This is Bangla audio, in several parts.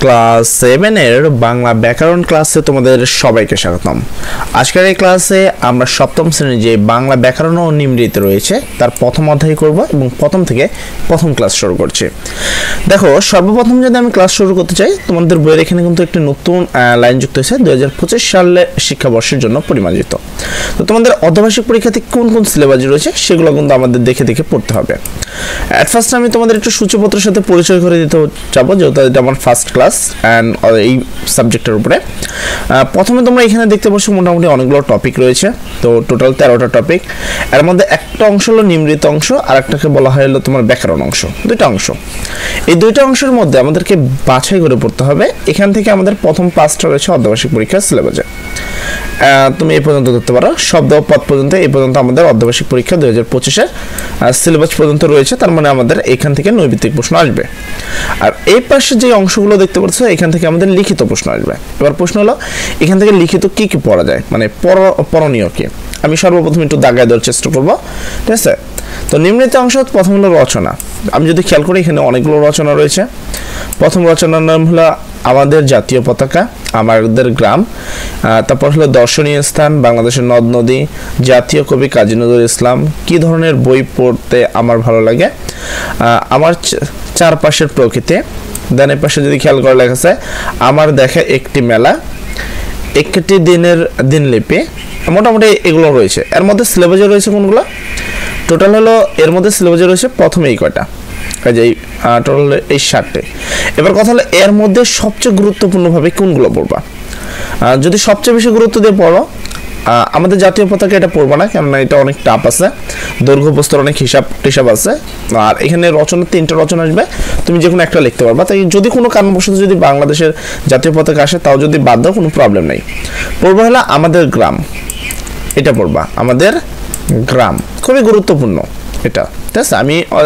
ক্লাস 7 এর বাংলা ব্যাকরণ ক্লাসে তোমাদের সবাইকে স্বাগতম। আজকের এই ক্লাসে আমরা সপ্তম শ্রেণীর যে বাংলা ব্যাকরণ ও নিম্নলিখিত রয়েছে তার প্রথম অধ্যায় করব এবং প্রথম থেকে প্রথম ক্লাস শুরু করছি। দেখো, সর্বপ্রথম যদি আমি ক্লাস শুরু করতে চাই, তোমাদের বইয়ের এখানে কিন্তু একটি নতুন লাইন যুক্ত হয়েছে 2025 সালে শিক্ষাবর্ষের জন্য পরিমার্জিত। তো তোমাদের অর্ধবার্ষিক পরীক্ষাতে কোন কোন সিলেবাস রয়েছে সেগুলো কিন্তু আমাদের দেখে দেখে পড়তে হবে। অ্যাট ফার্স্ট আমি তোমাদের একটু সূচিপত্রের সাথে পরিচয় করে দিতে চাবো, যেহেতু এটা আমার ফার্স্ট ক্লাস অ্যান্ড এই সাবজেক্টের উপরে। প্রথমে তোমরা এখানে দেখতে পাচ্ছ মোটামুটি অনেকগুলো টপিক রয়েছে। তো টোটাল 13টা টপিক। এর মধ্যে একটা অংশ হলো নিম্নলিখিত অংশ, আর একটাকে বলা হয় হলো তোমার ব্যাকরণ অংশ। দুইটা অংশ, এই দুইটা অংশের মধ্যে আমাদেরকে বাছাই করে পড়তে হবে। এখান থেকে আমাদের প্রথম 5টা রয়েছে অর্ধবার্ষিক পরীক্ষার সিলেবাসে। তুমি এই পর্যন্ত ধরতে পারো, শব্দ পদ পর্যন্ত এই পর্যন্ত আমাদের অর্ধবার্ষিক পরীক্ষা 2025-এর সিলেবাস পর্যন্ত রয়েছে। তার মানে আমাদের এখান থেকে নৈবিত্তিক প্রশ্ন আসবে। আর এই পাশে যে অংশগুলো দেখতে পাচ্ছ এখান থেকে আমাদের লিখিত প্রশ্ন আসবে। এবার প্রশ্ন হলো এখান থেকে লিখিত কি কি পড়া যায়, মানে পড়নীয় কি। আমি সর্বপ্রথম একটু দাগায় দেওয়ার চেষ্টা করবো, ঠিক আছে। তো নিম্নলিখিত অংশ প্রথম হলো রচনা। আমি যদি খেয়াল করি এখানে অনেকগুলো রচনা রয়েছে। প্রথম রচনার নাম হলো আমাদের জাতীয় পতাকা, আমাদের গ্রাম। তারপর হলো দর্শনীয় স্থান, বাংলাদেশের নদ নদী, জাতীয় কবি কাজী নজরুল ইসলাম, কি ধরনের বই পড়তে আমার ভালো লাগে, আমার চারপাশের প্রকৃতি। দেন এর পাশে যদি খেয়াল করে লেখা আছে আমার দেখা একটি মেলা, একটি দিনের দিনলিপি। মোটামুটি এগুলো রয়েছে। এর মধ্যে সিলেবাসে রয়েছে কোনগুলো? টোটাল হলো এর মধ্যে সিলেবাসে রয়েছে প্রথমে এই কয়টা, কাজেই টোটাল এই 7টে। এবার কথা হলো এর মধ্যে সবচেয়ে গুরুত্বপূর্ণভাবে কোনগুলো পড়বা। যদি সবচেয়ে বেশি গুরুত্ব দিয়ে পড়ো, আমাদের জাতীয় পতাকা এটা পড়বা না, কেননা এটা অনেক টাফ আছে, দৈর্ঘ্য প্রস্থর অনেক হিসাব আছে। আর এখানে রচনা 3টা রচনা আসবে, তুমি যে কোনো একটা লিখতে পারবা। তাই যদি কোনো কারণবশত যদি বাংলাদেশের জাতীয় পতাকা আসে তাও যদি বাদ দাও কোনো প্রবলেম নেই। পড়বা হলো আমাদের গ্রাম, এটা পড়বা, আমাদের গ্রাম, খুবই গুরুত্বপূর্ণ এটা, ঠিক আছে।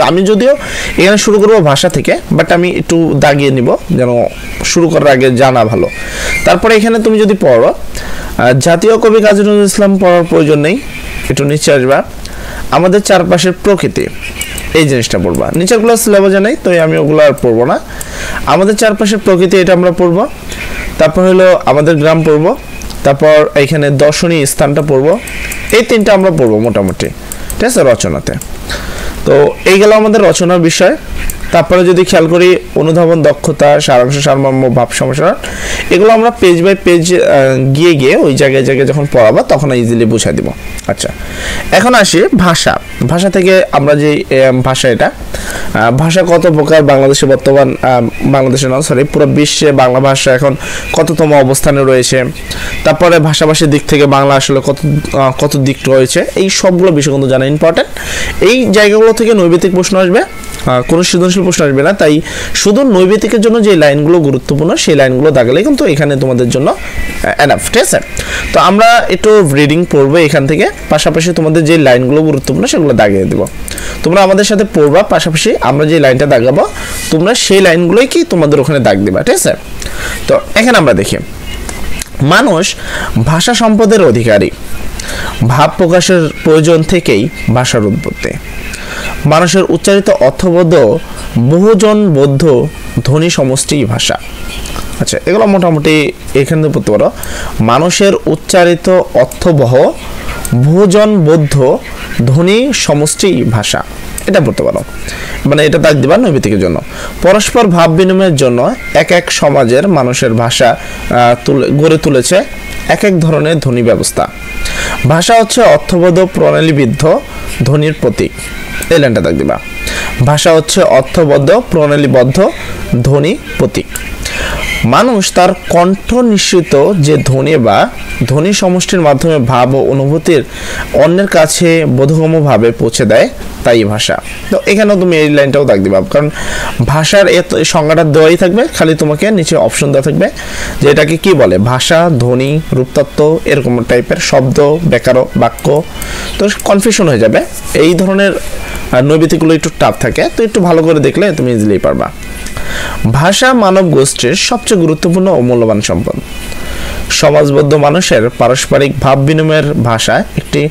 আমি যদিও এখানে শুরু করবো ভাষা থেকে, বাট আমি একটু দাগিয়ে নিব যেন শুরু করার আগে জানা ভালো। তারপরে এখানে তুমি যদি পড়ো জাতীয় কবি কাজী নজরুল ইসলাম, পড়ার প্রয়োজন নেই, একটু নিচে আসবা আমাদের চারপাশের প্রকৃতি, এই জিনিসটা পড়বা। নিচেরগুলো সিলেবাসে নেই তো আমি ওগুলো আর পড়বো না। আমাদের চারপাশের প্রকৃতি এটা আমরা পড়বো। তারপর হলো আমাদের গ্রাম পড়বো। তারপর এখানে দর্শনীয় স্থানটা পড়বো। এই 3টা আমরা পড়বো মোটামুটি, ঠিক আছে, রচনাতে। তো এই গেল আমাদের রচনার বিষয়। তারপরে যদি খেয়াল করি অনুধাবন, দক্ষতা, সারাংশ, সারমর্ম, ভাব সম্প্রসারণ, এগুলো আমরা পেজ বাই পেজ গিয়ে ওই জায়গায় যখন পড়াবো তখন ইজিলি বুঝাই দিব। আচ্ছা, এখন আসি ভাষা। ভাষা থেকে আমরা যে ভাষা, এটা ভাষা কত প্রকার, বাংলাদেশে বর্তমান বাংলাদেশে নয় সরি পুরো বিশ্বে বাংলা ভাষা এখন কততম অবস্থানে রয়েছে। তারপরে ভাষাভাষীর দিক থেকে বাংলা আসলে কত দিক রয়েছে, এই সবগুলো বিষয় কিন্তু জানা ইম্পর্টেন্ট। এই জায়গাগুলো থেকে নৈবিত্তিক প্রশ্ন আসবে, কোনো সৃজনশীল প্রশ্ন আসবে না। তাই শুধু নৈবিত্তিকের জন্য যে লাইনগুলো গুরুত্বপূর্ণ সেই লাইনগুলো দাগালে কিন্তু এখানে তোমাদের জন্য এনাফ, ঠিক আছে। তো আমরা একটু রিডিং পড়বো এখান থেকে, পাশাপাশি তোমাদের যে লাইনগুলো গুরুত্বপূর্ণ সেগুলো দাগিয়ে দেবো। তোমরা আমাদের সাথে পড়বা, পাশাপাশি আমরা যে লাইনটা দাগাবো তোমরা সেই লাইনগুলোই কি তোমাদের ওখানে দাগ দিবা, ঠিক আছে। তো এখানে আমরা দেখি মানুষ ভাষা সম্পদের অধিকারী, ভাব প্রকাশের প্রয়োজন থেকেই ভাষার উৎপত্তি, মানুষের উচ্চারিত অর্থবোধ বহুজনবোধ্য ধ্বনি সমষ্টি ভাষা। আচ্ছা, এগুলো মোটামুটি এখানে পড়তে পারো। মানুষের উচ্চারিত অর্থবহ বহুজনবোধ্য ধ্বনি সমষ্টি ভাষা, এটা পড়তে পারো, মানে এটা দাগ দিবা নৈবিত্তিকের জন্য। পরস্পর ভাব বিনিময়ের জন্য এক এক সমাজের মানুষের ভাষা গড়ে তুলেছে এক এক ধরনের ধ্বনি ব্যবস্থা। ভাষা হচ্ছে অর্থবোধ প্রণালীবদ্ধ ধ্বনির প্রতীক, এই লাইনটা দাগ দিবা। ভাষা হচ্ছে অর্থবদ্ধ প্রণালীবদ্ধ ধ্বনি প্রতীক। মানুষ তার কণ্ঠ নিঃসৃত যে ধ্বনি বা ধ্বনি সমষ্টির মাধ্যমে ভাব ও অনুভূতির অন্যের কাছে বোধগম্যভাবে পৌঁছে দেয়, তাই ভাষা। তো এখানেও তুমি এই লাইনটাও দাগ দিবা, কারণ ভাষার সংজ্ঞাটা দেওয়াই থাকবে, খালি তোমাকে নিচে অপশন দেওয়া থাকবে যে এটাকে কি বলে, ভাষা, ধ্বনি, রূপতত্ত্ব, এরকম টাইপের শব্দ, ব্যাকরণ, বাক্য। তো কনফিউশন হয়ে যাবে। এই ধরনের নৈবিত্তিকগুলো একটু টাফ থাকে, তো একটু ভালো করে দেখলে তুমি ইজিলি পারবা। ভাষা মানব গোষ্ঠীর সবচেয়ে গুরুত্বপূর্ণ ও মূল্যবান সম্পদ। সমাজবদ্ধ মানুষের পারস্পরিক ভাব বিনিময়ের ভাষা একটি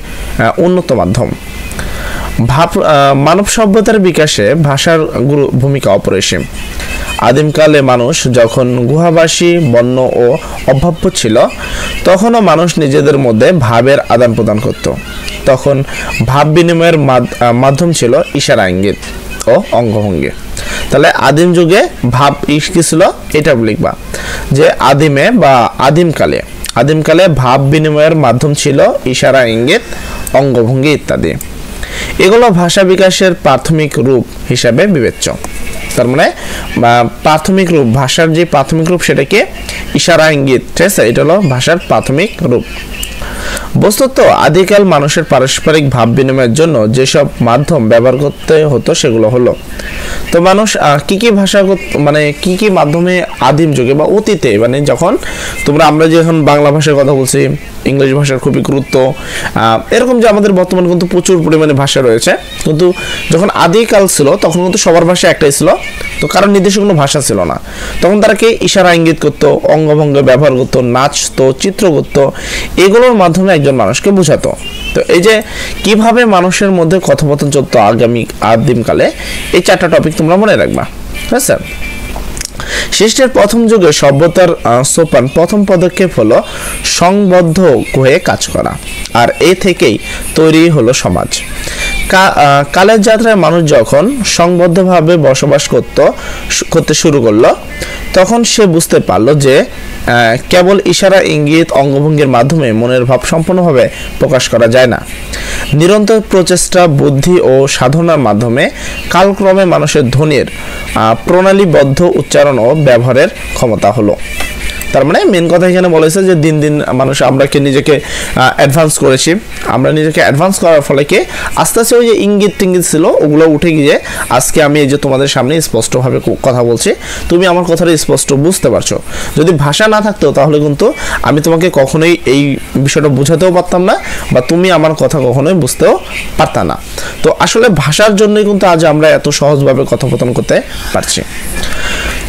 উন্নত মাধ্যম। মানব সভ্যতার বিকাশে ভাষার ভূমিকা অপরিসীম। আদিমকালে মানুষ যখন গুহাবাসী, বন্য ও অভ্যাব্য ছিল, তখনও মানুষ নিজেদের মধ্যে ভাবের আদান প্রদান করত। তখন ভাব বিনিময়ের মাধ্যম ছিল ইশারা, ইঙ্গিত ও অঙ্গভঙ্গি। তাহলে আদিম যুগে ভাব কি ছিল, এটা লিখবা যে আদিমে বা আদিমকালে ভাব বিনিময়ের মাধ্যম ছিল ইশারা, ইঙ্গিত, অঙ্গভঙ্গি ইত্যাদি। এগুলো ভাষা বিকাশের প্রাথমিক রূপ হিসাবে বিবেচ্য। তার মানে প্রাথমিক রূপ, ভাষার যে প্রাথমিক রূপ সেটাকে ইশারা, ইঙ্গিত, ঠিক আছে, এটা হলো ভাষার প্রাথমিক রূপ। বস্তুত আদিকাল মানুষের পারস্পরিক ভাব বিনিময়ের জন্য যেসব মাধ্যম ব্যবহার করতে হতো সেগুলো হলো, তো মানুষ কি কি ভাষা, মানে কি কি মাধ্যমে আদিম যুগে বা অতীতে, মানে যখন আমরা যে এখন বাংলা ভাষার কথা বলছি, ইংলিশ ভাষার খুবই গুরুত্ব, এরকম যে আমাদের বর্তমানে কিন্তু প্রচুর পরিমাণে ভাষা রয়েছে, কিন্তু যখন আদিকাল ছিল তখন কিন্তু সবার ভাষা একটাই ছিল, তো কারণ নির্দিষ্ট কোনো ভাষা ছিল না। তখন তারা কি ইশারা, ইঙ্গিত করতো, অঙ্গভঙ্গ ব্যবহার করতো, নাচতো, চিত্র করতো, এগুলোর মাধ্যমে একজন মানুষকে বোঝাতো। তো এই যে কিভাবে মানুষের মধ্যে কথোপকথন চলতো আদিমকালে, এই 4টা টপিক তোমরা মনে রাখবা, ঠিক আছে। সৃষ্টির প্রথম যুগে সভ্যতার সোপান, প্রথম পদক্ষেপ হলো সংবদ্ধ হয়ে কাজ করা, আর এ থেকেই তৈরি হলো সমাজ। কালের যাত্রায় মানুষ যখন সংবদ্ধভাবে বসবাস করতে শুরু করলো, তখন সে বুঝতে পারলো যে কেবল ইশারা, ইঙ্গিত, অঙ্গভঙ্গির মাধ্যমে মনের ভাব সম্পূর্ণভাবে প্রকাশ করা যায় না। নিরন্তর প্রচেষ্টা, বুদ্ধি ও সাধনার মাধ্যমে কালক্রমে মানুষের ধ্বনির প্রণালীবদ্ধ উচ্চারণ ও ব্যবহারের ক্ষমতা হলো। তার মানে মেন কথা এখানে বলেছে যে দিন দিন মানুষ আমরাকে নিজেকে অ্যাডভান্স করেছি, আমরা নিজেকে অ্যাডভান্স করার ফলে কি আস্তে আস্তে ওই যে ইঙ্গিত টিঙ্গিত ছিল ওগুলো উঠে গিয়ে আজকে আমি এই যে তোমাদের সামনে স্পষ্টভাবে কথা বলছি, তুমি আমার কথাটা স্পষ্ট বুঝতে পারছো। যদি ভাষা না থাকতো তাহলে কিন্তু আমি তোমাকে কখনোই এই বিষয়টা বোঝাতেও পারতাম না, বা তুমি আমার কথা কখনোই বুঝতেও পারতাম না। তো আসলে ভাষার জন্যই কিন্তু আজ আমরা এত সহজভাবে কথোপকথন করতে পারছি।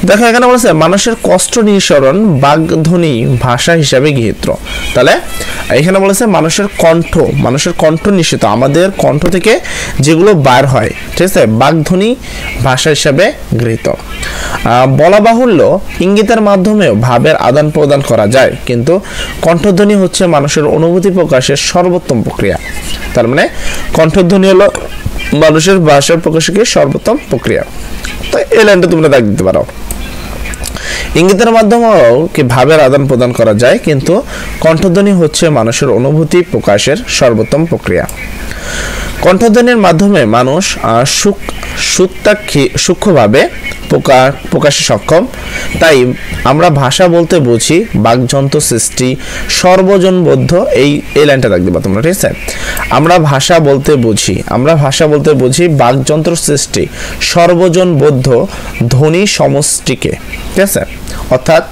দেখো এখানে বলেছে মানুষের কষ্ট নিঃসরণ বাগধ্বনি ভাষা হিসাবে গৃহীত। তাহলে এখানে বলেছে মানুষের কণ্ঠ নিঃসৃত, আমাদের কণ্ঠ থেকে যেগুলো বার হয়, ঠিক আছে, বাগধ্বনি ভাষা হিসাবে গৃহীত। বলা বাহুল্য ইঙ্গিতের মাধ্যমেও ভাবের আদান প্রদান করা যায়, কিন্তু কণ্ঠধ্বনি হচ্ছে মানুষের অনুভূতি প্রকাশের সর্বোত্তম প্রক্রিয়া। তার মানে কণ্ঠধ্বনি হলো মানুষের ভাষার প্রকাশের সর্বোত্তম প্রক্রিয়া। তো এই লাইনটা তোমরা দাগ দিতে পারো। ইঙ্গিতের মাধ্যমেও কি ভাবের আদান প্রদান করা যায়, কিন্তু কণ্ঠধ্বনি হচ্ছে মানুষের অনুভূতি প্রকাশের সর্বোত্তম প্রক্রিয়া। কণ্ঠধ্বনির মাধ্যমে মানুষ সূক্ষ্মভাবে প্রকাশে সক্ষম। তাই আমরা ভাষা বলতে বুঝি বাকযন্ত্র সৃষ্টি সর্বজনবদ্ধ, এই লাইনটা রাখ দিবা তোমরা, ঠিক আছে। আমরা ভাষা বলতে বুঝি বাকযন্ত্র সৃষ্টি সর্বজনবদ্ধ ধ্বনি সমষ্টিকে, ঠিক আছে। অর্থাৎ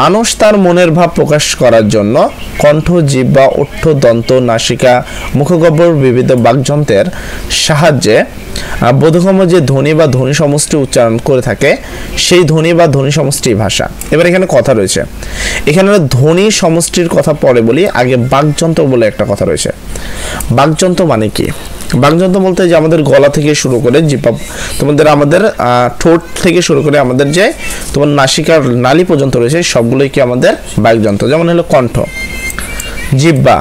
মানুষ তার মনের ভাব প্রকাশ করার জন্য কণ্ঠ, জিহ্বা, ওষ্ঠ, দন্ত, নাসিকা, মুখগহ্বর বিবিধ বাকযন্ত্রের সাহায্যে বোধগম্য যে ধ্বনি বা ধ্বনি সমষ্টি উচ্চারণ করে থাকে, সেই ধ্বনি বা ধ্বনি সমষ্টি ভাষা। এবার এখানে কথা রয়েছে, এখানে ধ্বনি সমষ্টির কথা পরে বলি, আগে বাকযন্ত্র বলে একটা কথা রয়েছে। বাকযন্ত্র মানে কি? বাকযন্ত্র বলতে যে আমাদের গলা থেকে শুরু করে জিহ্বা, আমাদের ঠোঁট থেকে শুরু করে আমাদের যে তোমার নাসিকার নালী পর্যন্ত রয়েছে, সবগুলোই কি আমাদের বাকযন্ত্র। যেমন হলো কণ্ঠ, জিহ্বা,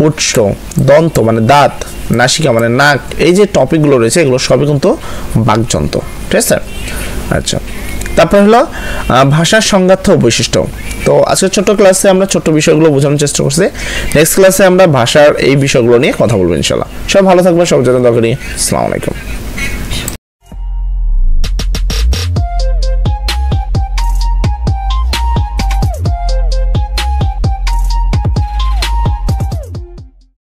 ওষ্ঠ, দন্ত মানে দাঁত, নাসিকা মানে নাক, এই যে টপিকগুলো রয়েছে এগুলো সবই কিন্তু বাকযন্ত্র, ঠিক আছে। আচ্ছা, তারপর হলো ভাষার সংজ্ঞার্থ ও বৈশিষ্ট্য। তো আজকের ছোট্ট ক্লাসে আমরা ছোট্ট বিষয়গুলো বোঝানোর চেষ্টা করছি। নেক্সট ক্লাসে আমরা ভাষার এই বিষয়গুলো নিয়ে কথা বলবো ইনশাআল্লাহ। সব ভালো থাকবেন, সব জন্য দরকারি। আসসালামু আলাইকুম।